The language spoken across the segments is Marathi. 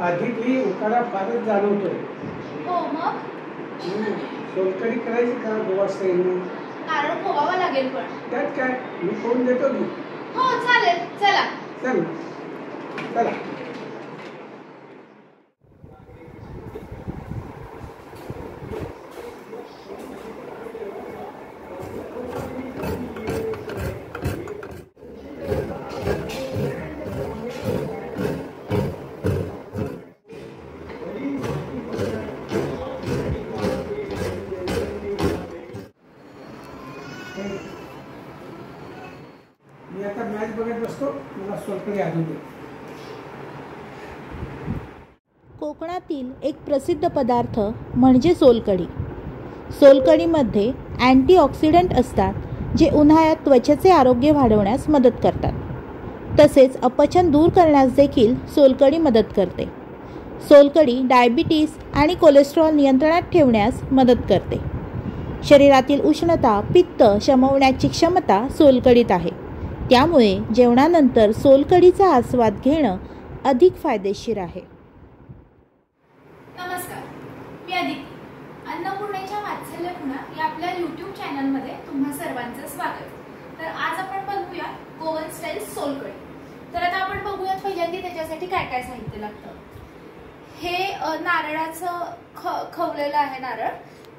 आधीतली उकाडा फारच जाणवतोय. हो मग सोलकढी करायची का गोवा स्टाईलने? नारळ फोवावा लागेल पण. त्यात काय, मी फोन देतो की. हो चालेल, चला. चल चला. मी आता मॅच बघत बसतो, मला सोलकढी आणून दे. कोकणातील एक प्रसिद्ध पदार्थ म्हणजे सोलकढी. सोलकढीमध्ये अँटीऑक्सिडंट असतात जे उन्हाळ्यात त्वचेचे आरोग्य वाढवण्यास मदत करतात. तसेच अपचन दूर करण्यास देखील सोलकढी मदत करते. सोलकढी डायबिटीस आणि कोलेस्ट्रॉल नियंत्रणात ठेवण्यास मदत करते. शरीरातील उष्णता, पित्त शमवण्याची क्षमता सोलकढीत आहे. त्यामुळे जेवणानंतर सोलकढीचा आस्वाद घेणं अधिक फायदेशीर आहे. नमस्कार, मी अदिती. अन्नपूर्णेच्या वात्सल्य खुणा या आपल्या YouTube चॅनलमध्ये तुम्हा सर्वांचं स्वागत. तर आज आपण बघूया गोवन स्टाईल सोलकढी. तर आता आपण बघूयात पहिल्यांदा त्याच्यासाठी काय काय साहित्य लागतं. हे नारळाचं खवलेलं आहे नारळ.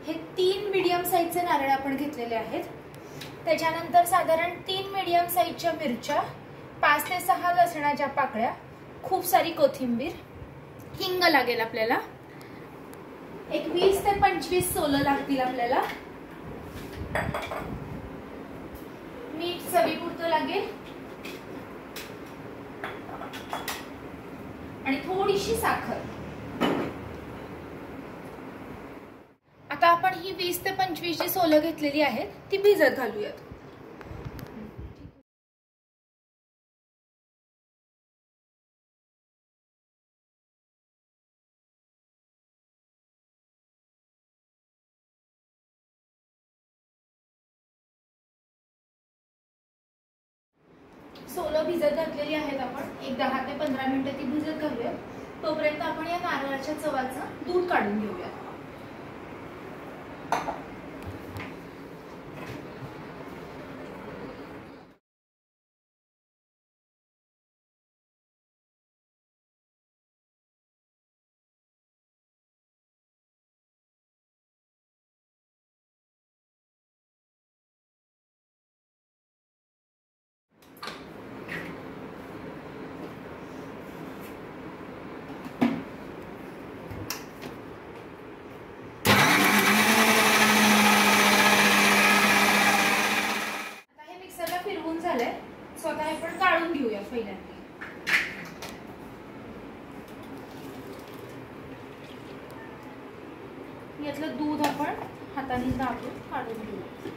हे 3 मीडियम साईजचे नारळ आपण घेतलेले आहेत. त्याच्यानंतर साधारण 3 मीडियम साईजच्या मिरच्या, 5 ते 6 लसणाच्या पाकळ्या, खूप सारी कोथिंबीर, हिंग लागेल आपल्याला, एक 20 ते 25 सोलं लागतील आपल्याला, मीठ चवीपुरतं लागेल आणि थोडीशी साखर. आता आपण ही 20 ते 25 जी सोलं घेतलेली आहेत ती भिजत घालूयात. सोलं भिजत घातलेली आहेत आपण. एक 10 ते 15 मिनिटं ती भिजत घालूया. तोपर्यंत आपण या नारळाच्या चवाचं दूध काढून घेऊया. फिरवून झालंय. स्वतः आपण काढून घेऊया पहिल्यांदा. यातलं दूध आपण हाताने दाबून काढून घेऊया.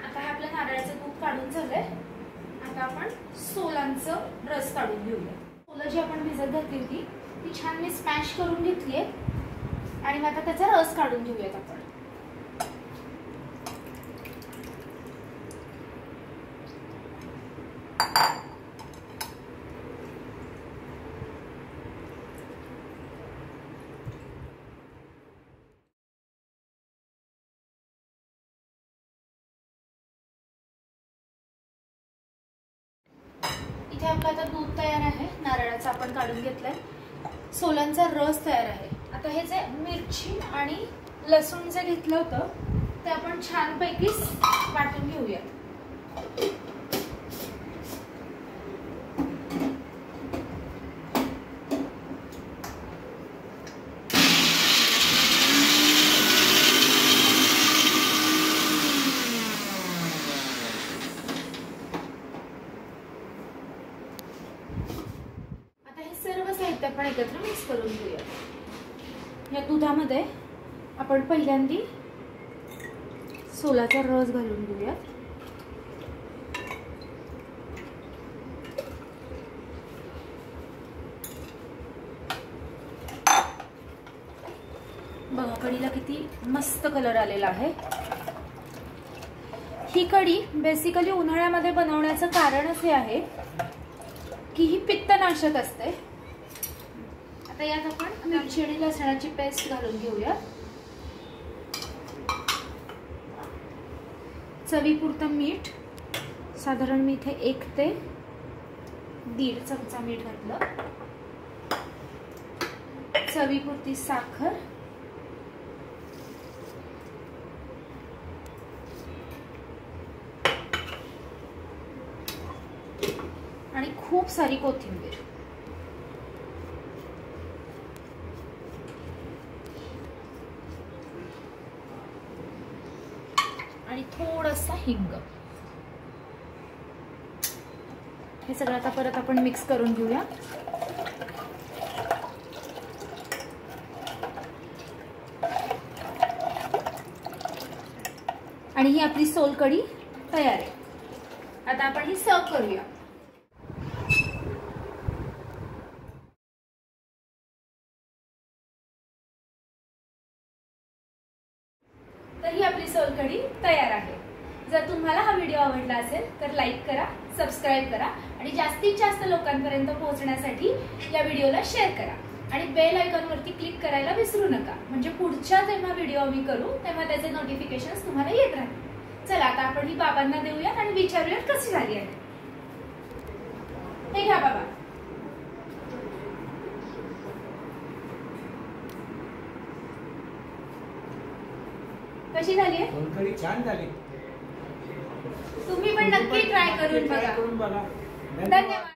आता हे आपल्या नारळाचं दूध काढून झालंय. आता आपण सोलांचं रस काढून घेऊया. सोलं जी आपण भिजत घातली होती ती छान मी स्मॅश करून घेतली आहे आणि आता त्याचा रस काढून घेऊयात आपण. इथे आपलं आता दूध तयार आहे. नारळाचं आपण काढून घेतलंय. सोलांचा रस तयार आहे. आता हे जे मिरची आणि लसूण जे घेतलं होतं ते आपण छानपैकी वाटून घेऊया. आपण एकत्र मिक्स करून घेऊया. या दुधामध्ये आपण पहिल्यांदा सोलाचा रस घालून घेऊया. बघा कढीला किती मस्त कलर आलेला आहे। ही कढी बेसिकली उन्हाळ्यामध्ये बनवण्याचं कारण असे आहे की ही पित्तनाशक असते। आता यात आपण मिरची आणि लसणाची पेस्ट घालून घेऊया। चवीपुरतं मीठ, साधारण मी इथे 1 ते 1.5 चमचा मीठ घातलं। चवीपुरती साखर, आणि खूप सारी कोथिंबीर। आणि थोडासा हिंग। हे सगळं आता परत आपण मिक्स करून घेऊया। आणि ही आपली सोलकढी तयार आहे। आता आपण ही सर्व करूया। तर ही आपली सोलकढी तयार आहे। जर तुम्हाला हा व्हिडिओ आवडला असेल तर लाईक करा, सबस्क्राईब करा आणि जास्तीत जास्त लोकांपर्यंत पोहोचण्यासाठी या व्हिडिओला शेअर करा आणि बेल आयकॉनवरती क्लिक करायला विसरू नका, म्हणजे पुढच्या जेव्हा व्हिडिओ आम्ही करू तेव्हा त्याचे नोटिफिकेशन्स तुम्हाला येत राहतील। चला आता आपण ही बाबांना देऊया आणि विचारूया कशी झाली आहे। हे घ्या बाबा। कशी झाली आहे? सोलकढी छान झाली। तुम्ही पण नक्की ट्राय करून बघा। धन्यवाद।